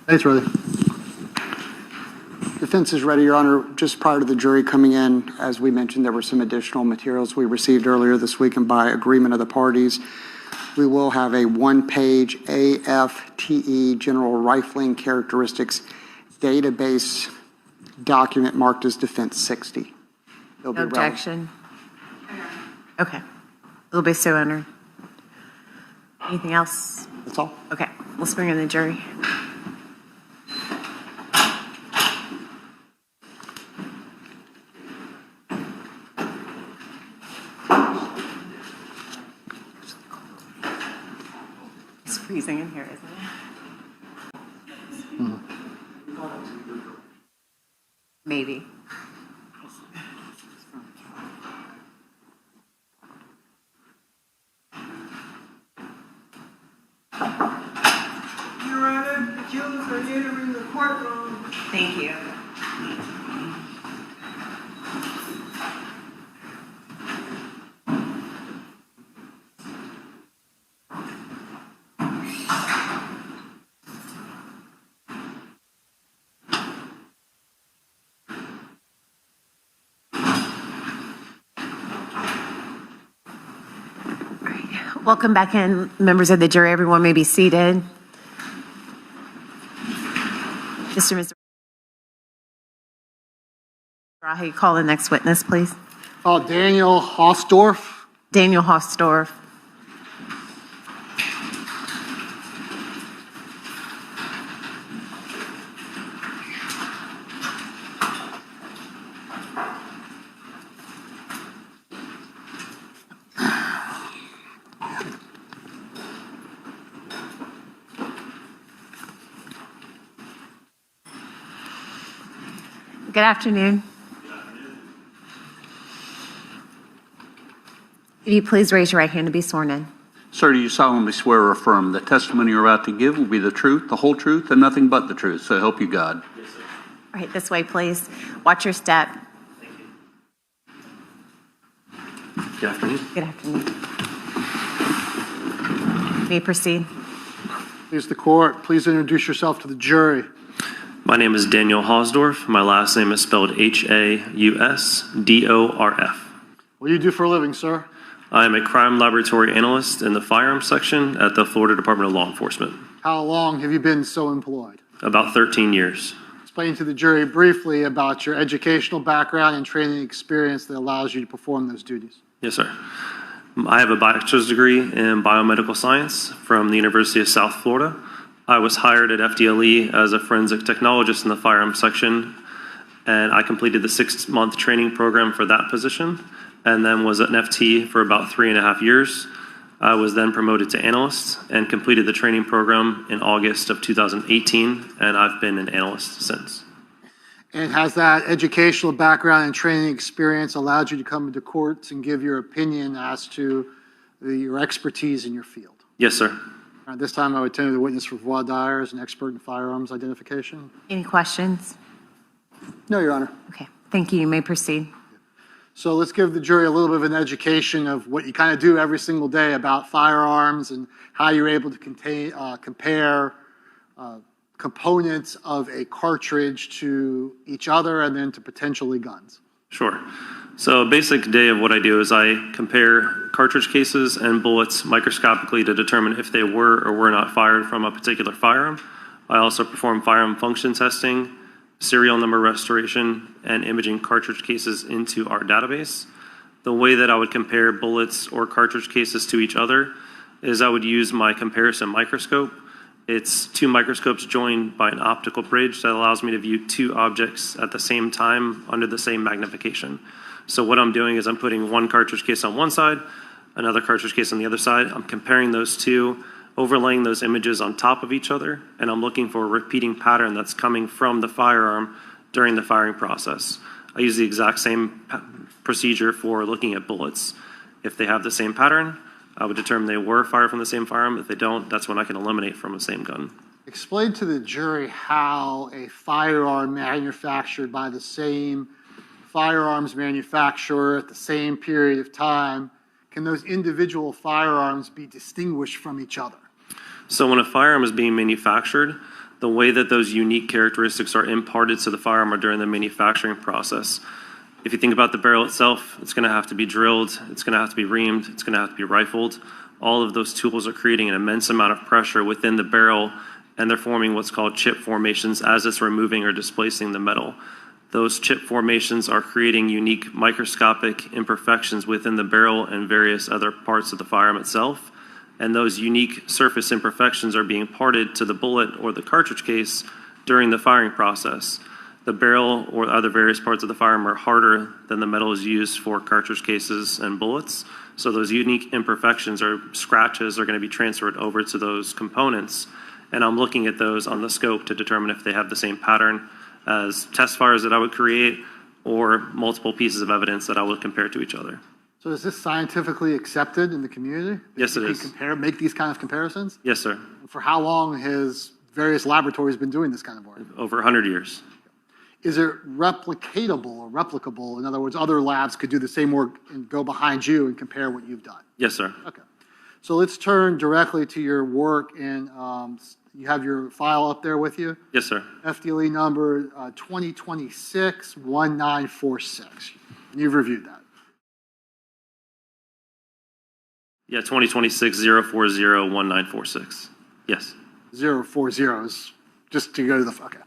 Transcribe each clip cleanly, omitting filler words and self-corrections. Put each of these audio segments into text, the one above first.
Thanks, Riley. Defense is ready, Your Honor. Just prior to the jury coming in, as we mentioned, there were some additional materials we received earlier this week, and by agreement of the parties, we will have a one-page AFTE General Rifling Characteristics database document marked as Defense 60. No objection? Okay. It'll be so honored. Anything else? That's all. Okay. Let's bring in the jury. It's freezing in here, isn't it? Mm-hmm. Maybe. Your Honor, the accused are entering the courtroom. Thank you. Welcome back in, members of the jury. Everyone may be seated. Mr. Mizrahi, call the next witness, please. Daniel Hausdorff. Daniel Hausdorff. Good afternoon. If you please raise your right hand to be sworn in. Sir, do you solemnly swear or affirm the testimony you're about to give will be the truth, the whole truth, and nothing but the truth? So help you God. Yes, sir. All right, this way, please. Watch your step. Thank you. Good afternoon. Good afternoon. You may proceed. Please, the court. Please introduce yourself to the jury. My name is Daniel Hausdorff. My last name is spelled Hausdorf. What do you do for a living, sir? I am a crime laboratory analyst in the firearms section at the Florida Department of Law Enforcement. How long have you been so employed? About 13 years. Explain to the jury briefly about your educational background and training experience that allows you to perform those duties. Yes, sir. I have a bachelor's degree in biomedical science from the University of South Florida. I was hired at FDLE as a forensic technologist in the firearms section, and I completed the 6-month training program for that position, and then was an FT for about 3.5 years. I was then promoted to analyst and completed the training program in August of 2018, and I've been an analyst since. And has that educational background and training experience allowed you to come into courts and give your opinion as to your expertise in your field? Yes, sir. At this time, I would turn to the witness for voir dire as an expert in firearms identification. Any questions? No, Your Honor. Okay, thank you. You may proceed. So let's give the jury a little bit of an education of what you kind of do every single day about firearms and how you're able to compare components of a cartridge to each other and then to potentially guns. Sure. So a basic day of what I do is I compare cartridge cases and bullets microscopically to determine if they were or were not fired from a particular firearm. I also perform firearm function testing, serial number restoration, and imaging cartridge cases into our database. The way that I would compare bullets or cartridge cases to each other is I would use my comparison microscope. It's 2 microscopes joined by an optical bridge that allows me to view 2 objects at the same time under the same magnification. So what I'm doing is I'm putting one cartridge case on one side, another cartridge case on the other side. I'm comparing those 2, overlaying those images on top of each other, and I'm looking for a repeating pattern that's coming from the firearm during the firing process. I use the exact same procedure for looking at bullets. If they have the same pattern, I would determine they were fired from the same firearm. If they don't, that's when I can eliminate from the same gun. Explain to the jury how a firearm manufactured by the same firearms manufacturer at the same period of time, can those individual firearms be distinguished from each other? So when a firearm is being manufactured, The way that those unique characteristics are imparted to the firearm are during the manufacturing process. If you think about the barrel itself, it's going to have to be drilled, it's going to have to be reamed, it's going to have to be rifled. All of those tools are creating an immense amount of pressure within the barrel, and they're forming what's called chip formations as it's removing or displacing the metal. Those chip formations are creating unique microscopic imperfections within the barrel and various other parts of the firearm itself. And those unique surface imperfections are being imparted to the bullet or the cartridge case during the firing process. The barrel or other various parts of the firearm are harder than the metal is used for cartridge cases and bullets. So those unique imperfections or scratches are going to be transferred over to those components. And I'm looking at those on the scope to determine if they have the same pattern as test fires that I would create or multiple pieces of evidence that I would compare to each other. So is this scientifically accepted in the community? Yes, it is. Make these kind of comparisons? Yes, sir. For how long has various laboratories been doing this kind of work? Over 100 years. Is it replicatable or replicable? In other words, other labs could do the same work and go behind you and compare what you've done? Yes, sir. Okay. So let's turn directly to your work, and you have your file up there with you? Yes, sir. FDLE number 2026-1946. And you've reviewed that? Yeah, 2026-040-1946. Yes. 040s, just to go to the, okay.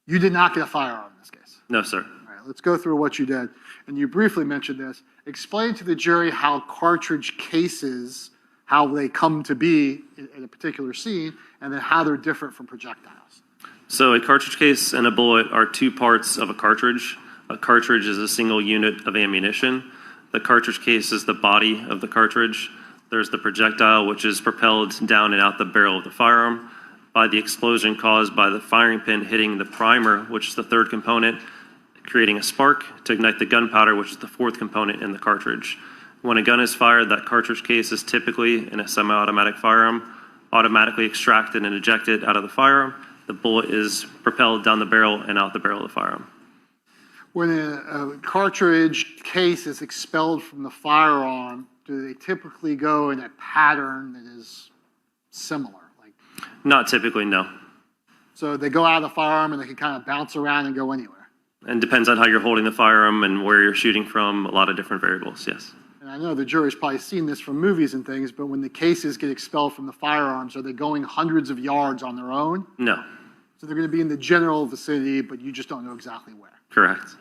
You did not get a firearm in this case. No, sir. All right, let's go through what you did. And you briefly mentioned this. Explain to the jury how cartridge cases, how they come to be in a particular scene, and then how they're different from projectiles. So a cartridge case and a bullet are two parts of a cartridge. A cartridge is a single unit of ammunition. The cartridge case is the body of the cartridge. There's the projectile, which is propelled down and out the barrel of the firearm by the explosion caused by the firing pin hitting the primer, which is the third component, creating a spark to ignite the gunpowder, which is the fourth component in the cartridge. When a gun is fired, that cartridge case is typically, in a semi-automatic firearm, automatically extracted and ejected out of the firearm. The bullet is propelled down the barrel and out the barrel of the firearm. When a cartridge case is expelled from the firearm, do they typically go in a pattern that is similar? Not typically, no. So they go out of the firearm and they can kind of bounce around and go anywhere? And depends on how you're holding the firearm and where you're shooting from, a lot of different variables, yes. And I know the jury's probably seen this from movies and things, but when the cases get expelled from the firearms, are they going hundreds of yards on their own? No. So they're going to be in the general vicinity, but you just don't know exactly where. Correct.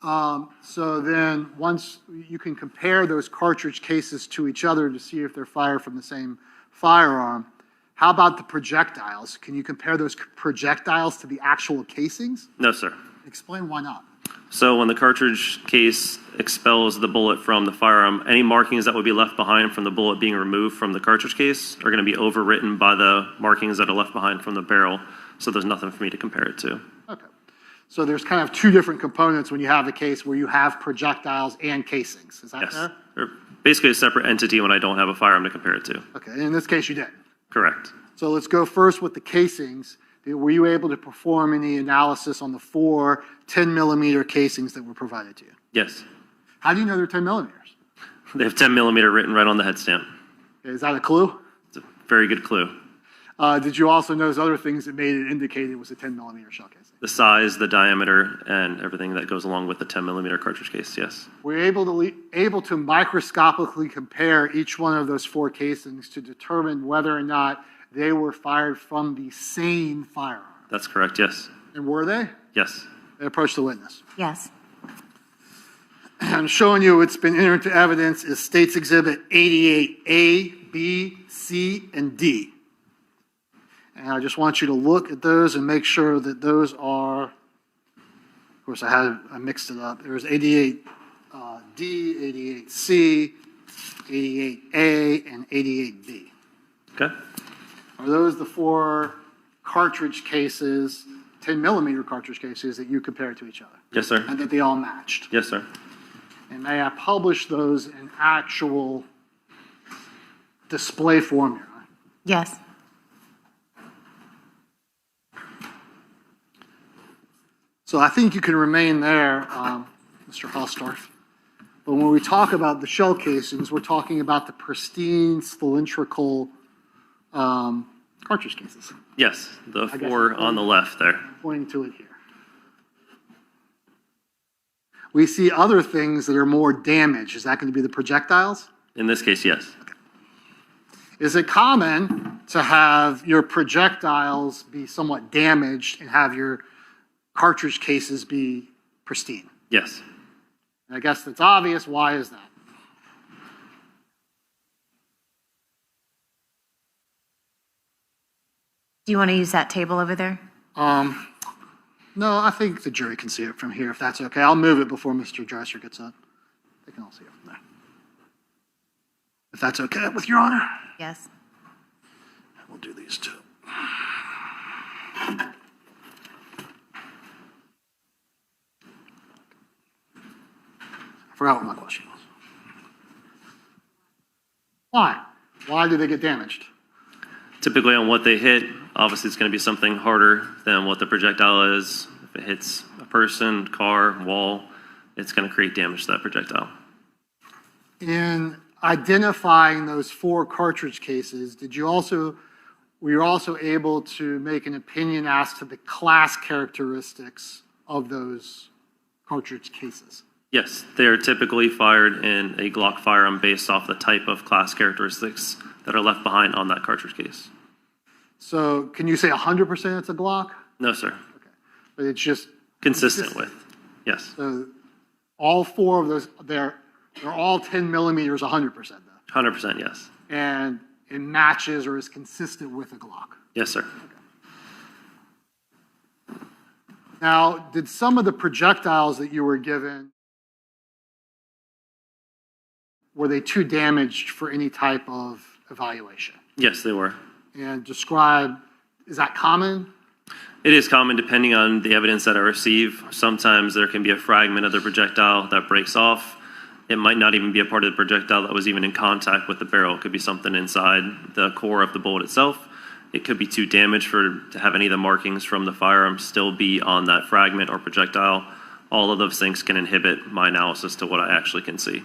So then once you can compare those cartridge cases to each other to see if they're fired from the same firearm, how about the projectiles? Can you compare those projectiles to the actual casings? No, sir. Explain why not. So when the cartridge case expels the bullet from the firearm, any markings that would be left behind from the bullet being removed from the cartridge case are going to be overwritten by the markings that are left behind from the barrel. So there's nothing for me to compare it to. Okay. So there's kind of two different components when you have a case where you have projectiles and casings. Is that Yes. fair? They're basically a separate entity when I don't have a firearm to compare it to. Okay. And in this case, you did. Correct. So let's go first with the casings. Were you able to perform any analysis on the 4 10-millimeter casings that were provided to you? Yes. How do you know they're 10 millimeters? They have 10 millimeter written right on the head stamp. Is that a clue? It's a very good clue. Did you also notice other things that made it indicate it was a 10-millimeter shell casing? The size, the diameter, and everything that goes along with the 10 millimeter cartridge case, yes. Were you able to microscopically compare each one of those 4 casings to determine whether or not they were fired from the same firearm? That's correct, yes. And were they? Yes. They approached the witness. Yes. I'm showing you it's been entered into evidence is States Exhibit 88A, B, C, and D. And I just want you to look at those and make sure that those are, of course I mixed it up. There's 88D, 88C, 88A, and 88B. Okay. Are those the 4 cartridge cases, 10-millimeter cartridge cases that you compared to each other? Yes, sir. And that they all matched? Yes, sir. And may I publish those in actual display formula? Yes. So I think you can remain there, Mr. Hostorf. But when we talk about the shell casings, we're talking about the pristine cylindrical cartridge cases. Yes, the I guess- 4 on the left there. Pointing to it here. We see other things that are more damaged. Is that going to be the projectiles? In this case, yes. Is it common to have your projectiles be somewhat damaged and have your cartridge cases be pristine? Yes. And I guess that's obvious. Why is that? Do you want to use that table over there? No, I think the jury can see it from here, if that's okay. I'll move it before Mr. Dresser gets up. They can all see it from there. If that's okay with Your Honor, Yes. we'll do these two. I forgot what my question was. Why? Why do they get damaged? Typically on what they hit, obviously it's going to be something harder than what the projectile is. If it hits a person, car, wall, it's going to create damage to that projectile. In identifying those 4 cartridge cases, were you also able to make an opinion as to the class characteristics of those cartridge cases? Yes, they are typically fired in a Glock firearm based off the type of class characteristics that are left behind on that cartridge case. So can you say 100% it's a Glock? No, sir. But it's just, Consistent with. Yes. so all 4 of those, they're all 10 millimeters 100% though. 100% yes. And it matches or is consistent with a Glock. Yes, sir. Now, did some of the projectiles that you were given, were they too damaged for any type of evaluation? Yes, they were. And describe, is that common? It is common depending on the evidence that I receive. Sometimes there can be a fragment of the projectile that breaks off. It might not even be a part of the projectile that was even in contact with the barrel. It could be something inside the core of the bullet itself. It could be too damaged to have any of the markings from the firearm still be on that fragment or projectile. All of those things can inhibit my analysis to what I actually can see.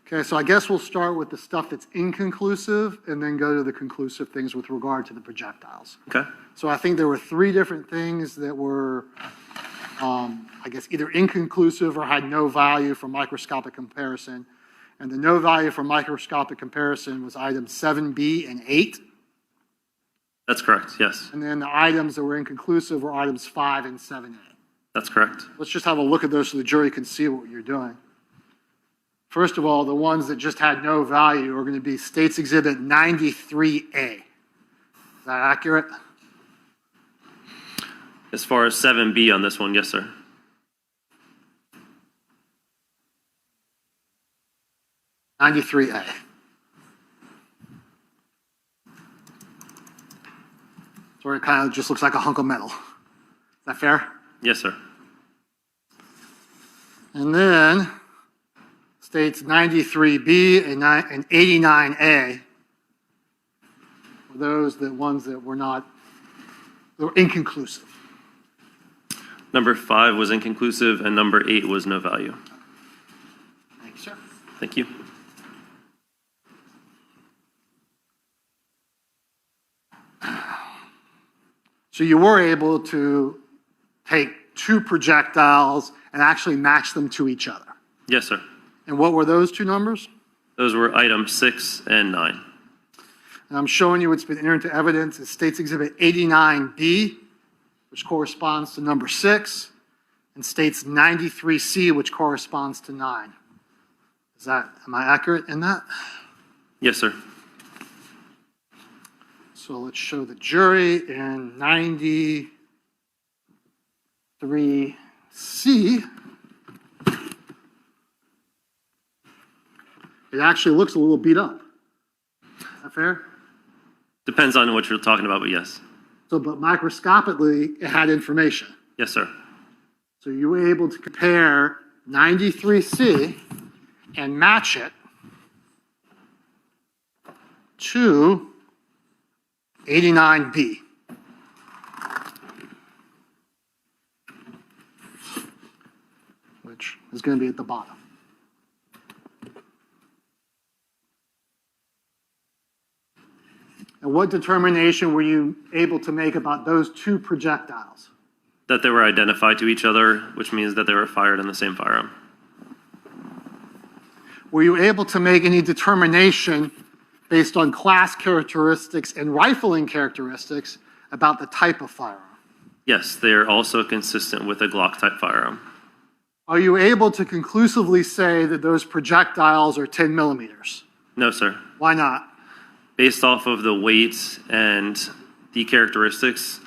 Okay, so I guess we'll start with the stuff that's inconclusive and then go to the conclusive things with regard to the projectiles. Okay? So I think there were 3 different things that were, I guess, either inconclusive or had no value for microscopic comparison. And the no value for microscopic comparison was items 7B and 8. That's correct, yes. And then the items that were inconclusive were items 5 and 7A. That's correct. Let's just have a look at those so the jury can see what you're doing. First of all, the ones that just had no value are going to be States Exhibit 93A. Is that accurate? As far as 7B on this one, yes, sir. '93A. So it kind of just looks like a hunk of metal. Is that fair? Yes, sir. And then States 93B and 89A were those ones that were not, they were inconclusive. Number 5 was inconclusive, and number 8 was no value. Thank you, sir. Thank you. So you were able to take 2 projectiles and actually match them to each other. Yes, sir. And what were those 2 numbers? Those were items 6 and 9. And I'm showing you what's been entered into evidence as States Exhibit 89B, which corresponds to number 6, and States 93C, which corresponds to 9. Am I accurate in that? Yes, sir. So let's show the jury in 93C. It actually looks a little beat up. Is that fair? Depends on what you're talking about, but yes. So, but microscopically, it had information. Yes, sir. So you were able to compare 93C and match it to 89B. Which is going to be at the bottom. And And what determination were you able to make about those two projectiles? That they were identified to each other, which means that they were fired in the same firearm. Were you able to make any determination based on class characteristics and rifling characteristics about the type of firearm? Yes, they are also consistent with a Glock type firearm. Are you able to conclusively say that those projectiles are 10 millimeters? No, sir. Why not? Based off of the weight and the characteristics,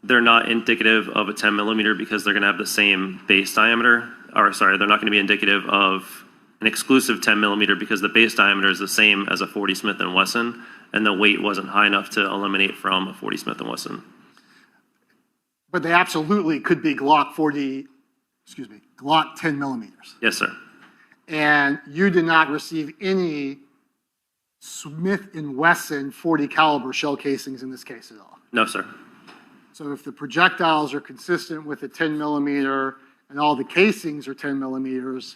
they're not indicative of a 10 millimeter because they're going to have the same base diameter. Or sorry, they're not going to be indicative of an exclusive 10 millimeter because the base diameter is the same as a 40 Smith & Wesson, and the weight wasn't high enough to eliminate from a 40 Smith & Wesson. But they absolutely could be Glock 10 millimeters. Yes, sir. And you did not receive any Smith & Wesson 40 caliber shell casings in this case at all. No, sir. So if the projectiles are consistent with a 10 millimeter and all the casings are 10 millimeters,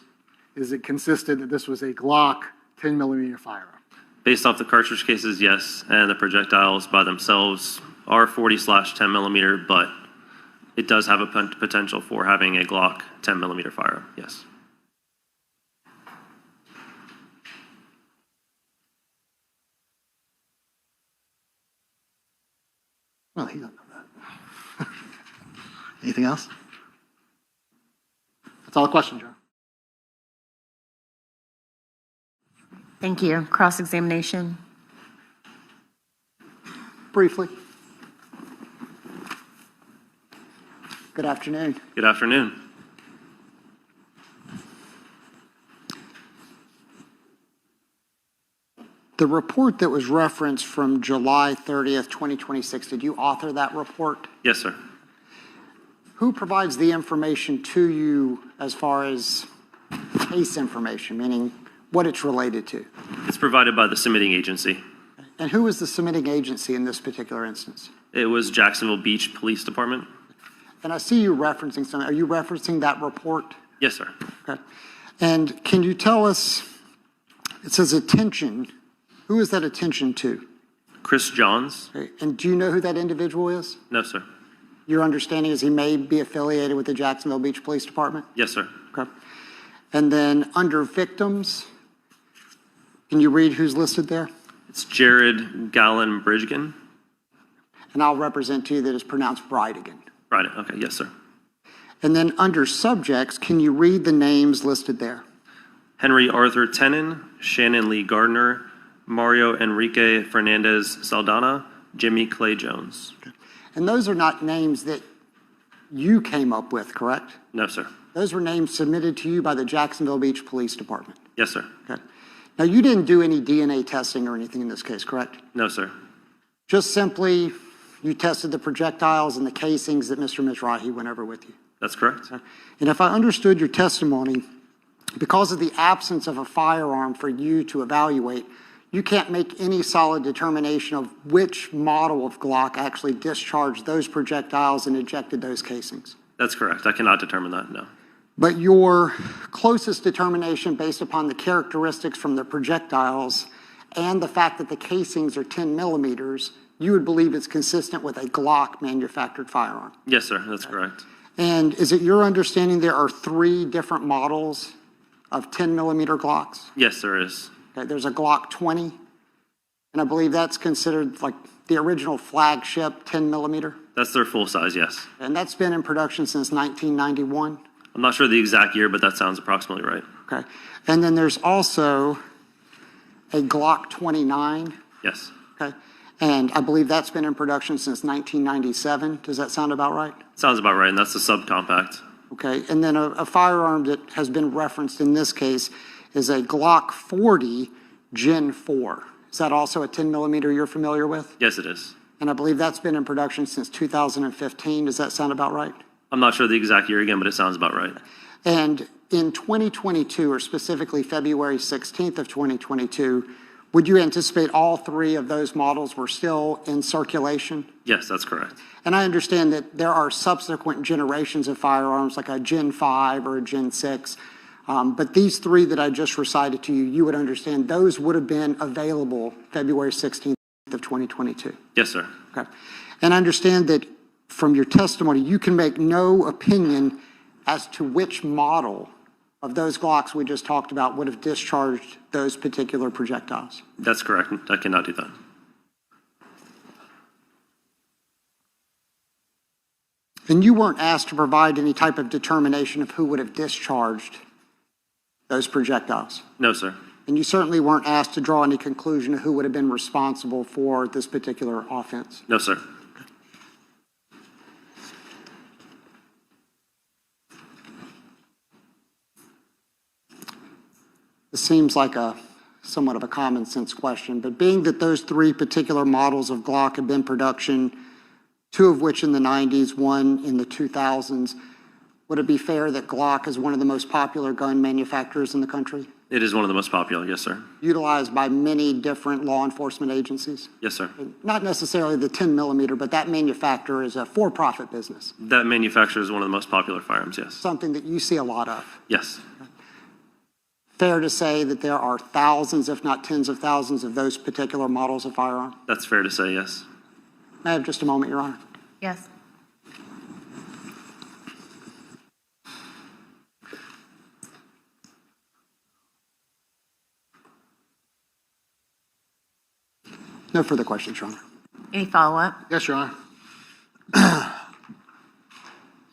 is it consistent that this was a Glock 10 millimeter firearm? Based off the cartridge cases, yes, and the projectiles by themselves are 40/10 millimeter, but it does have a potential for having a Glock 10 millimeter firearm, yes. Well, he don't know that. Anything else? That's all the questions, Joe. Thank you. Cross-examination. Briefly. Good afternoon. Good afternoon. The report that was referenced from July 30th, 2026, did you author that report? Yes, sir. Who provides the information to you as far as case information, meaning what it's related to? It's provided by the submitting agency. And who is the submitting agency in this particular instance? It was Jacksonville Beach Police Department. And I see you referencing something. Are you referencing that report? Yes, sir. Okay. And can you tell us, it says attention. Who is that attention to? Chris Johns? Okay. And do you know who that individual is? No, sir. Your understanding is he may be affiliated with the Jacksonville Beach Police Department? Yes, sir. Okay. And then under victims, can you read who's listed there? It's Jared Gallon Bridegan. And I'll represent to you that it's pronounced Bridegan. Right. Okay. Yes, sir. And then under subjects, can you read the names listed there? Henry Arthur Tenon, Shannon Lee Gardner, Mario Enrique Fernandez Saldana, Jimmy Clay Jones. And those are not names that you came up with, correct? No, sir. Those were names submitted to you by the Jacksonville Beach Police Department. Yes, sir. Okay. Now, you didn't do any DNA testing or anything in this case, correct? No, sir. Just simply, you tested the projectiles and the casings that Mr. Mizrahi went over with you. That's correct. And if I understood your testimony, because of the absence of a firearm for you to evaluate, you can't make any solid determination of which model of Glock actually discharged those projectiles and ejected those casings. That's correct. I cannot determine that, no. But your closest determination based upon the characteristics from the projectiles and the fact that the casings are 10 millimeters, you would believe it's consistent with a Glock manufactured firearm. Yes, sir. That's correct. And is it your understanding there are 3 different models of 10 millimeter Glocks? Yes, there is. Okay, there's a Glock 20, and I believe that's considered like the original flagship 10 millimeter. That's their full size, yes. And that's been in production since 1991. I'm not sure the exact year, but that sounds approximately right. Okay. And then there's also a Glock 29. Yes. Okay. And I believe that's been in production since 1997. Does that sound about right? Sounds about right, and that's the subcompact. Okay. And then a firearm that has been referenced in this case is a Glock 40 Gen 4. Is that also a 10 millimeter you're familiar with? Yes, it is. And I believe that's been in production since 2015. Does that sound about right? I'm not sure the exact year again, but it sounds about right. And in 2022, or specifically February 16th of 2022, would you anticipate all 3 of those models were still in circulation? Yes, that's correct. And I understand that there are subsequent generations of firearms, like a Gen 5 or a Gen 6. But these 3 that I just recited to you, you would understand those would have been available February 16th. of 2022. Yes, sir. Okay. And I understand that from your testimony, you can make no opinion as to which model of those Glocks we just talked about would have discharged those particular projectiles. That's correct. I cannot do that. And you weren't asked to provide any type of determination of who would have discharged those projectiles. No, sir. And you certainly weren't asked to draw any conclusion of who would have been responsible for this particular offense. No, sir. This seems like a somewhat of a common sense question, but being that those three particular models of Glock have been production, two of which in the 90s, one in the 2000s, would it be fair that Glock is one of the most popular gun manufacturers in the country, It is one of the most popular. Yes, sir. utilized by many different law enforcement agencies? Yes, sir. Not necessarily the 10 millimeter, but that manufacturer is a for-profit business, That manufacturer is one of the most popular firearms. Yes. something that you see a lot of. Yes. Fair to say that there are thousands, if not tens of thousands, of those particular models of firearm? That's fair to say. Yes. May I have just a moment, Your Honor? Yes. No further questions, Your Honor. Any follow-up? Yes, Your Honor.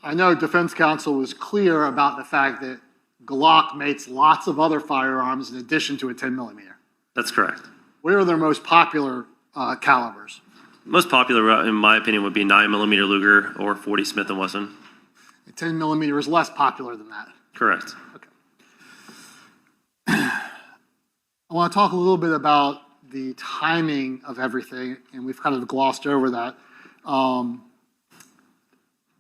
I know defense counsel was clear about the fact that Glock makes lots of other firearms in addition to a 10 millimeter. That's correct. What are their most popular calibers? Most popular, in my opinion, would be 9mm Luger or 40 Smith & Wesson. A 10 millimeter is less popular than that. Correct. I want to talk a little bit about the timing of everything, and we've kind of glossed over that.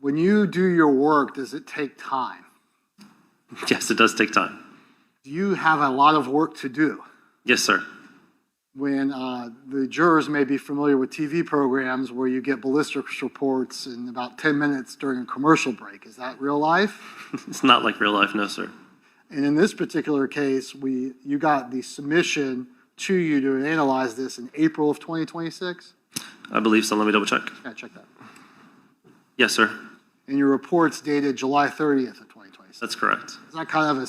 When you do your work, does it take time? Yes, it does take time. Do you have a lot of work to do? Yes, sir. When the jurors may be familiar with TV programs where you get ballistics reports in about 10 minutes during a commercial break. Is that real life? It's not like real life, no, sir. And in this particular case, you got the submission to you to analyze this in April of 2026? I believe so. Let me double check. Yeah, check that. Yes, sir. And your report's dated July 30th of 2026. That's correct. Is that kind of a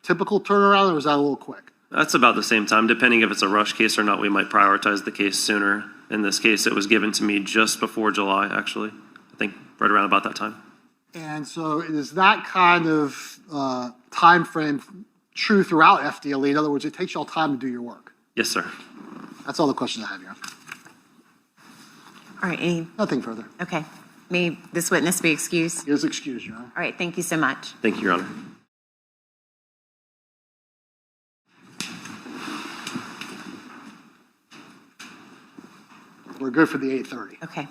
typical turnaround, or is that a little quick? That's about the same time. Depending if it's a rush case or not, we might prioritize the case sooner. In this case, it was given to me just before July, actually. I think right around about that time. And so is that kind of time frame true throughout FDLE? In other words, it takes you all time to do your work. Yes, sir. That's all the questions I have here. All right, Nothing further. okay. May this witness be excused? He is excused, Your Honor. All right, thank you so much. Thank you, Your Honor. We're good for the 8:30. Okay.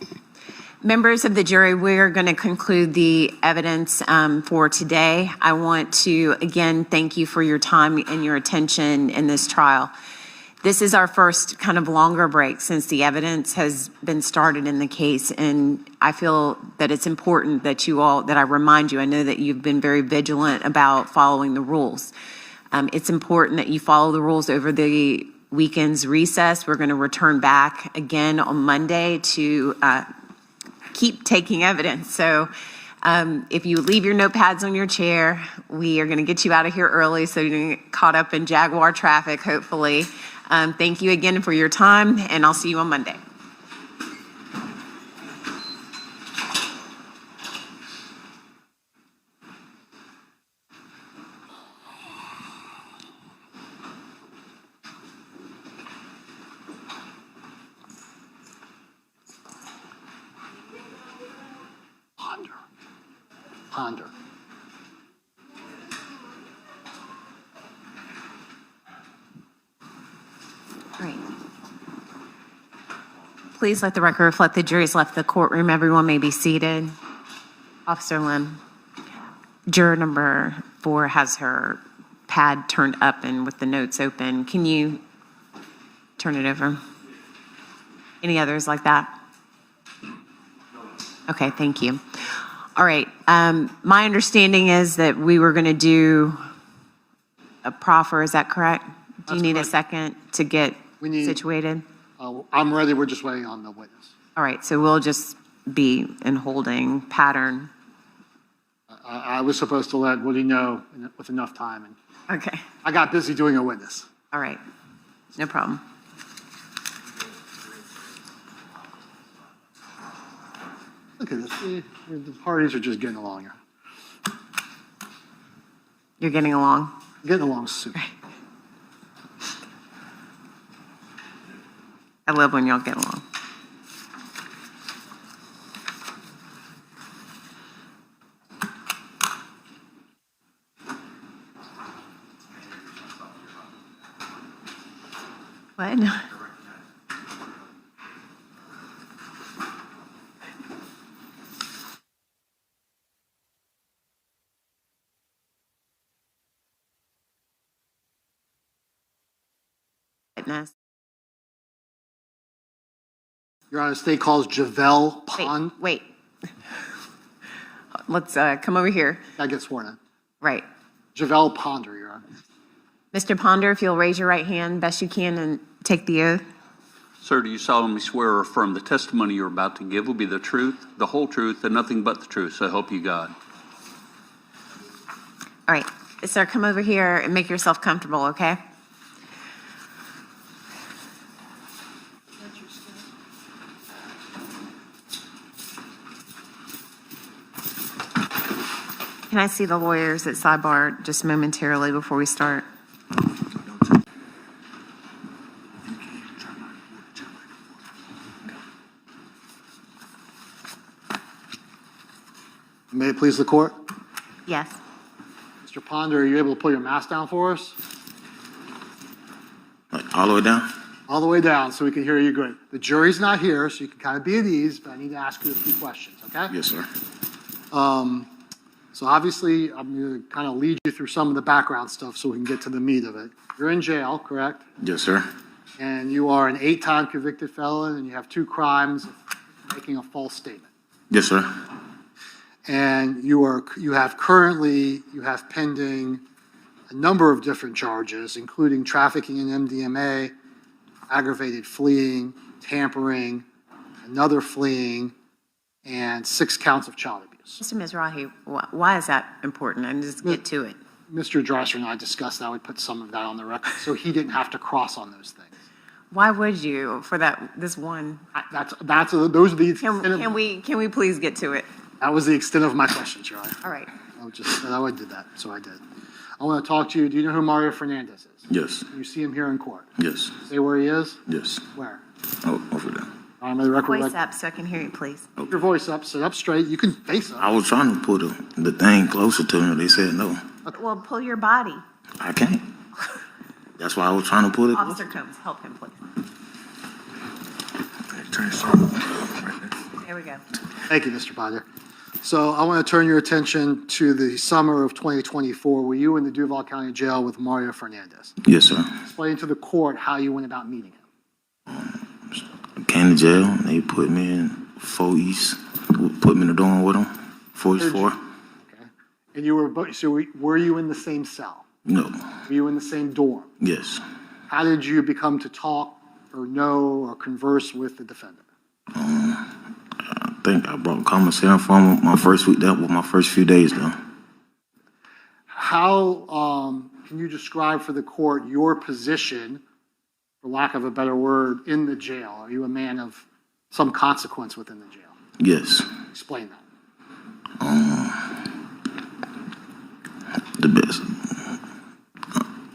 Members of the jury, we're going to conclude the evidence for today. I want to, again, thank you for your time and your attention in this trial. This is our first kind of longer break since the evidence has been started in the case, and I feel that it's important that that I remind you, I know that you've been very vigilant about following the rules. It's important that you follow the rules over the weekend's recess. We're going to return back again on Monday to keep taking evidence. So if you leave your notepads on your chair, we are going to get you out of here early so you don't get caught up in Jaguar traffic, hopefully. Thank you again for your time, and I'll see you on Monday. Ponder. All right. Please let the record reflect the jury's left the courtroom. Everyone may be seated. Officer Lim, juror number 4 has her pad turned up and with the notes open. Can you turn it over? Any others like that? Okay, thank you. All right. My understanding is that we were going to do a proffer. Is that correct? Do you need a second to get situated? I'm ready, we're just waiting on the witness. All right, so we'll just be in holding pattern. I was supposed to let Woody know with enough time, and Okay, I got busy doing a witness. all right, no problem. Look at this, the parties are just getting along here. You're getting along? Getting along soon. I love when y'all get along. What? Witness. Your Honor, state calls Javel Pond. Wait. Let's come over here. I get sworn in. Right. Javel Ponder, Your Honor. Mr. Ponder, if you'll raise your right hand best you can and take the oath. Sir, do you solemnly swear or affirm the testimony you're about to give will be the truth, the whole truth, and nothing but the truth? So help you God. All right. Sir, come over here and make yourself comfortable, okay? Can I see the lawyers at sidebar just momentarily before we start? May it please the court? Yes. Mr. Ponder, are you able to pull your mask down for us? Like all the way down? All the way down so we can hear you good. The jury's not here, so you can kind of be at ease, but I need to ask you a few questions, okay? Yes, sir. So obviously, I'm going to kind of lead you through some of the background stuff so we can get to the meat of it. You're in jail, correct? Yes, sir. And you are an 8-time convicted felon, and you have 2 crimes of making a false statement. Yes, sir. And you have pending a number of different charges, including trafficking in MDMA, aggravated fleeing, tampering, another fleeing, and 6 counts of child abuse. Mr. Mizrahi, why is that important? And just get to it. Mr. Dreiser and I discussed that. We put some of that on the record, so he didn't have to cross on those things. Why would you for this one? Those are the Can we please get to it? That was the extent of my questions, Your Honor. All right. I did that, so I did. I want to talk to you. Do you know who Mario Fernandez is? Yes. You see him here in court. Yes. Say where he is? Yes. Where? Oh, over there. On the record. Voice up so I can hear you, please. Keep your voice up. Sit up straight. You can face up. I was trying to put the thing closer to me. They said no. Well, pull your body. I can't. That's why I was trying to put it. Officer Combs, help him, please. There we go. Thank you, Mr. Potter. So I want to turn your attention to the summer of 2024. Were you in the Duval County Jail with Mario Fernandez? Yes, sir. Explain to the court how you went about meeting him. I came to jail. And they put me in 4 East. Put me in the dorm with them. 4 East 4. Okay. And you were you in the same cell? No. Were you in the same dorm? Yes. How did you become to talk or know or converse with the defendant? I think I brought commissary from my first week. That was my first few days though. How can you describe for the court your position, for lack of a better word, in the jail? Are you a man of some consequence within the jail? Yes. Explain that. The best.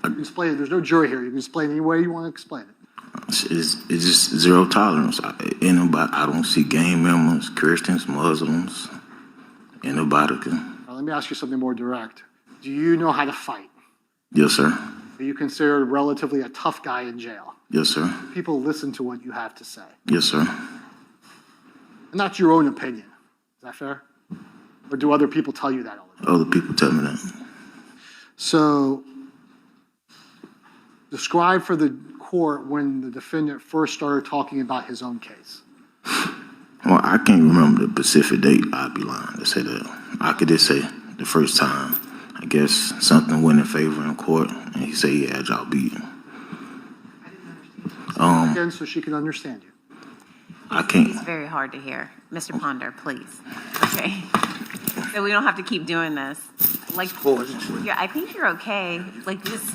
You can explain it. There's no jury here. You can explain it any way you want to explain it. It's just zero tolerance. Anybody, I don't see gang members, Christians, Muslims. Anybody can. Now, let me ask you something more direct. Do you know how to fight? Yes, sir. Are you considered relatively a tough guy in jail? Yes, sir. People listen to what you have to say. Yes, sir. And that's your own opinion. Is that fair? Or do other people tell you that all the time? Other people tell me that. So, describe for the court when the defendant first started talking about his own case. Well, I can't remember the specific date. I'd be lying to say that. I could just say the first time. I guess something went in favor in court, and he said he had y'all beat. again so she can understand you. I can't. It's very hard to hear. Mr. Ponder, please. Okay. So we don't have to keep doing this. Like, yeah, I think you're okay. Like, just,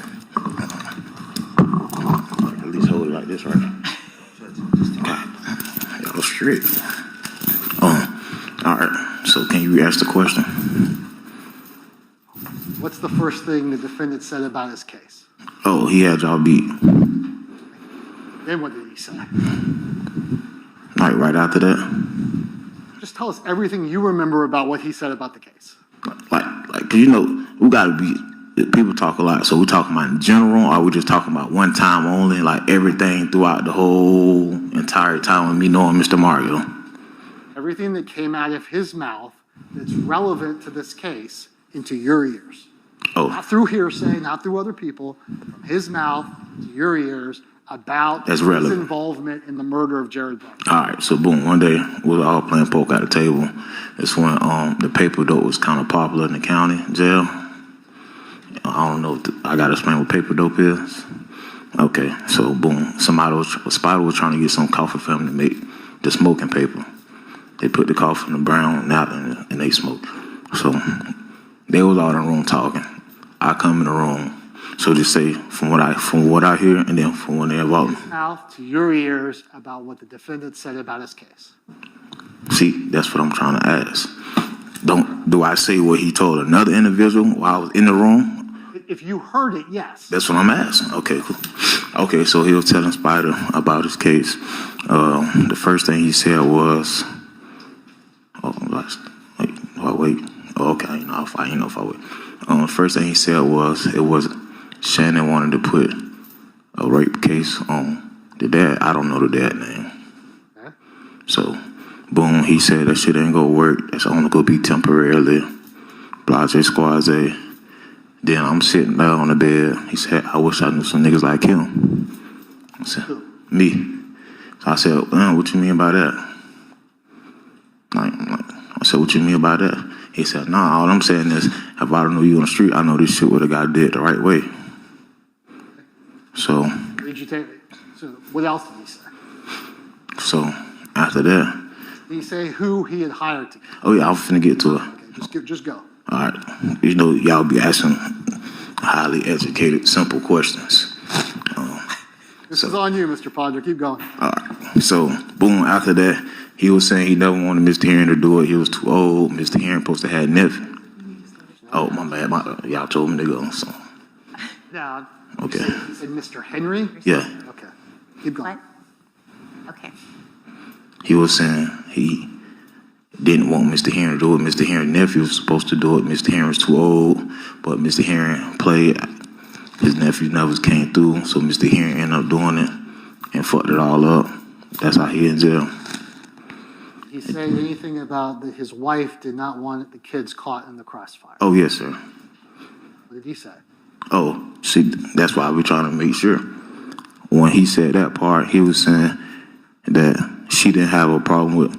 At least hold it like this right now. God, y'all strict. All right. So can you re-ask the question? What's the first thing the defendant said about his case? Oh, he had y'all beat. Then what did he say? Like right after that. Just tell us everything you remember about what he said about the case. Like, 'cause you know, we gotta be. People talk a lot, so we talking about in general, or we just talking about one time only, like everything throughout the whole entire time with me knowing Mr. Mario. Everything that came out of his mouth that's relevant to this case into your ears. Oh, Not through hearsay, not through other people, from his mouth to your ears about That's his relevant. involvement in the murder of Jared Brown. all right. So boom, one day we were all playing poker at the table. It's when the paper dope was kind of popular in the county jail. I don't know. I gotta explain what paper dope is. Okay, so boom, a spider was trying to get some coffee for him to make the smoking paper. They put the coffee in the brown out and they smoked. So they was all in the room talking. I come in the room. So just say from what I hear, and then from when they involved. Mouth to your ears about what the defendant said about his case. See, that's what I'm trying to ask. Do I say what he told another individual while I was in the room? If you heard it, yes. That's what I'm asking. Okay, cool. Okay, so he was telling Spider about his case. The first thing he said was, wait. Oh, okay, I know if I wait. First thing he said was, it was Shannon wanted to put a rape case on the dad. I don't know the dad name. Okay. So, boom, he said that shit ain't gonna work. That's only gonna be temporarily. Blase squaze. Then I'm sitting there on the bed. He said, I wish I knew some niggas like him. I said, me. So I said, what you mean by that? I said, what you mean by that? He said, nah, all I'm saying is, if I don't know you on the street, I know this shit would have got did the right way. So. Did you take? So what else did he say? So after that. Did he say who he had hired to? Oh yeah, I was finna get to it. Okay, just go. All right. You know, y'all be asking highly educated, simple questions. This is on you, Mr. Ponder. Keep going. All right. So, boom, after that, he was saying he never wanted Mr. Herring to do it. He was too old. Mr. Herring supposed to have nephew. Oh, my bad. Y'all told me to go. So. Now, Okay. you said Mr. Henry? Yeah. Okay. Keep going. what? Okay. He was saying he didn't want Mr. Herring to do it. Mr. Herring's nephew was supposed to do it. Mr. Herring's too old, but Mr. Herring played. His nephew never came through, so Mr. Herring ended up doing it and fucked it all up. That's how he in jail. He said anything about that his wife did not want the kids caught in the crossfire? Oh, yes, sir. What did he say? Oh, see, that's why we're trying to make sure. When he said that part, he was saying that she didn't have a problem with,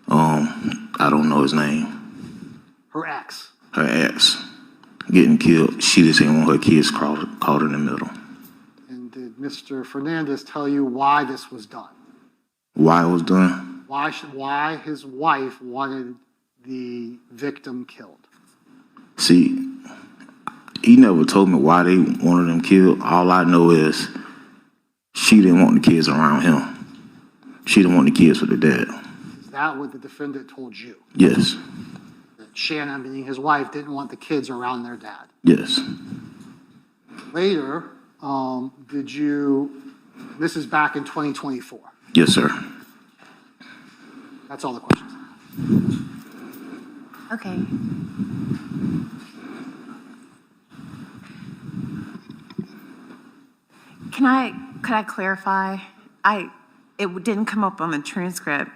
I don't know his name. Her ex. Her ex getting killed. She just didn't want her kids caught in the middle. And did Mr. Fernandez tell you why this was done? Why it was done? Why his wife wanted the victim killed? See, he never told me why they wanted him killed. All I know is she didn't want the kids around him. She didn't want the kids with the dad. Is that what the defendant told you? Yes. That Shanna, meaning his wife, didn't want the kids around their dad? Yes. Later, this is back in 2024. Yes, sir. That's all the questions. Okay. Could I clarify? It didn't come up on the transcript.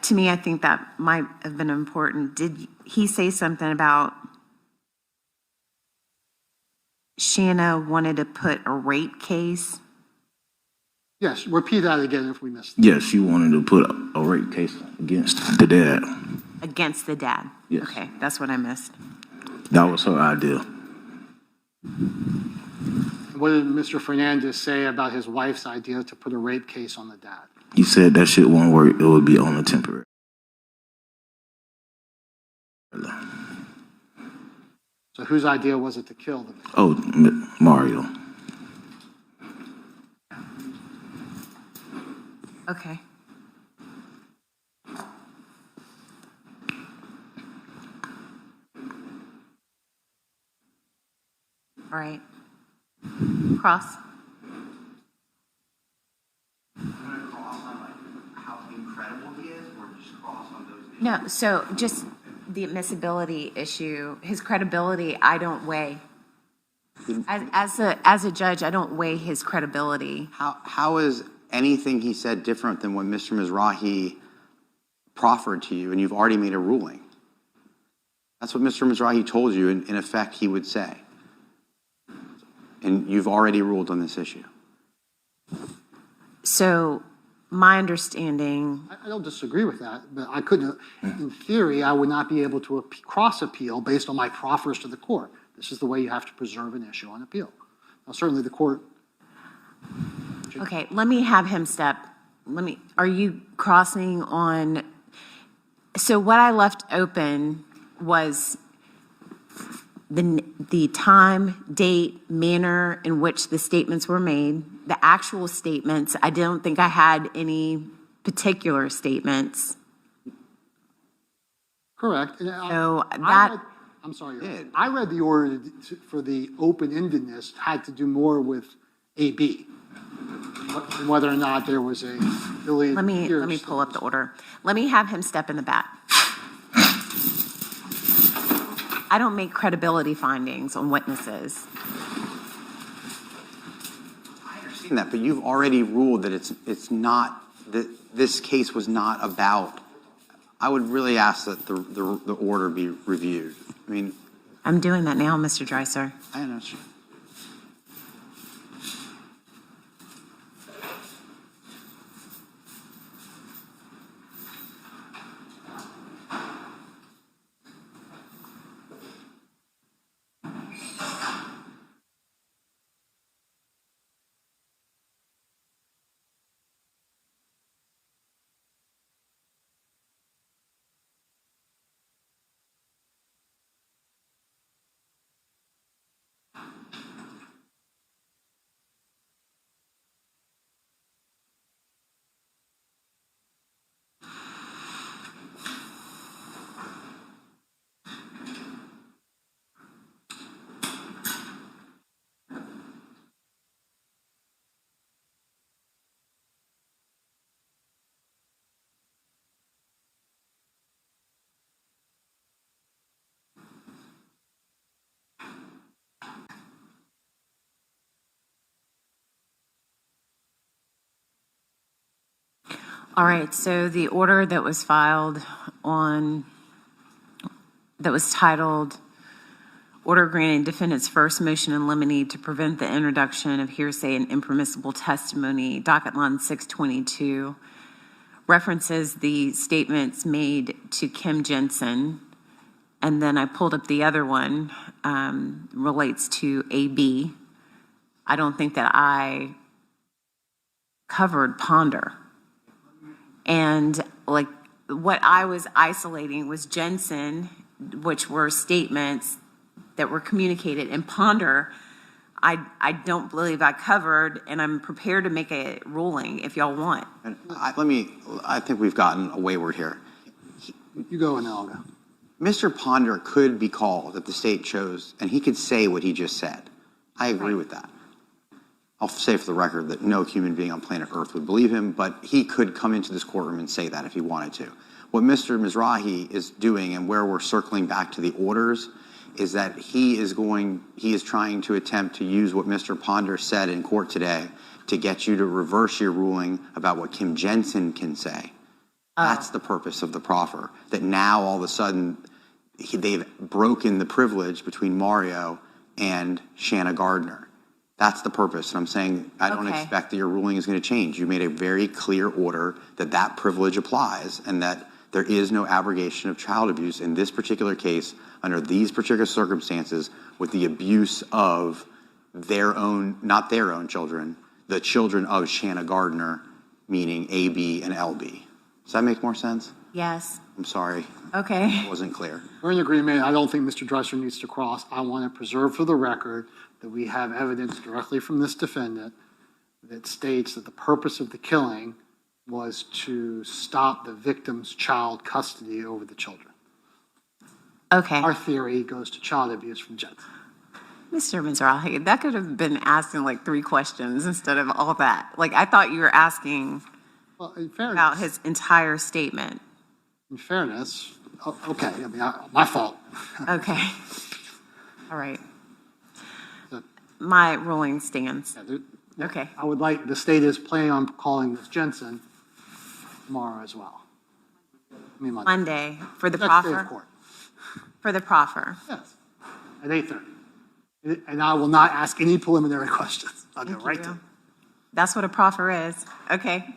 To me, I think that might have been important. Did he say something about Shanna wanted to put a rape case? Yes, repeat that again if we missed it. Yes, she wanted to put a rape case against the dad. Against the dad? Yes. Okay, that's what I missed. That was her idea. What did Mr. Fernandez say about his wife's idea to put a rape case on the dad? You said that shit won't work. It would be on a temporary. So whose idea was it to kill the man? Oh, Mario. Okay. All right. Cross. How incredible he is, or just cross on those issues? No, so just the admissibility issue, his credibility, I don't weigh. As a judge, I don't weigh his credibility. How is anything he said different than what Mr. Mizrahi proffered to you, and you've already made a ruling? That's what Mr. Mizrahi told you, in effect, he would say. And you've already ruled on this issue. So my understanding, I don't disagree with that, but I couldn't, in theory, I would not be able to cross appeal based on my proffers to the court. This is the way you have to preserve an issue on appeal. Now, certainly the court. okay, let me have him step. Are you crossing on? So what I left open was the time, date, manner in which the statements were made, the actual statements. I don't think I had any particular statements. Correct. And So that, I'm sorry. I read the order for the open-endedness had to do more with AB, and whether or not there was a ability. let me pull up the order. Let me have him step in the back. I don't make credibility findings on witnesses. I understand that, but you've already ruled that it's not, that this case was not about. I would really ask that the order be reviewed. I mean, I'm doing that now, Mr. Dreiser. I understand. All right, so the order that was filed that was titled, Order Granting Defendant's First Motion in Limine to Prevent the Introduction of Hearsay and Impermissible Testimony, docket line 622, references the statements made to Kim Jensen, and then I pulled up the other one, relates to AB. I don't think that I covered Ponder. And like what I was isolating was Jensen, which were statements that were communicated, and Ponder, I don't believe I covered, and I'm prepared to make a ruling if y'all want. And I think we've gotten wayward here. You go, Analga. Mr. Ponder could be called if the state chose, and he could say what he just said. I agree with that. I'll say for the record that no human being on planet Earth would believe him, but he could come into this courtroom and say that if he wanted to. What Mr. Mizrahi is doing, and where we're circling back to the orders, is that he is trying to attempt to use what Mr. Ponder said in court today to get you to reverse your ruling about what Kim Jensen can say. That's the purpose of the proffer, that now all of a sudden they've broken the privilege between Mario and Shanna Gardner. That's the purpose. And I'm saying I don't expect that your ruling is going to change. You made a very clear order that that privilege applies and that there is no abrogation of child abuse in this particular case under these particular circumstances with the abuse of not their own children, the children of Shanna Gardner, meaning AB and LB. Does that make more sense? Yes. I'm sorry, Okay. it wasn't clear. We're in agreement. I don't think Mr. Dresser needs to cross. I want to preserve for the record that we have evidence directly from this defendant that states that the purpose of the killing was to stop the victim's child custody over the children. Okay. Our theory goes to child abuse from Jensen. Mr. Mizrahi, that could have been asking like 3 questions instead of all that. Like, I thought you were asking Well, in about fairness, his entire statement. Okay, my fault. Okay. All right. So- My ruling stands. Okay. I would like, the state is planning on calling this Jensen tomorrow as well. Monday for the Next day of proffer? court. For the proffer. Yes, at 8:30. And I will not ask any preliminary questions. I'll go Thank right you. to. That's what a proffer is. Okay.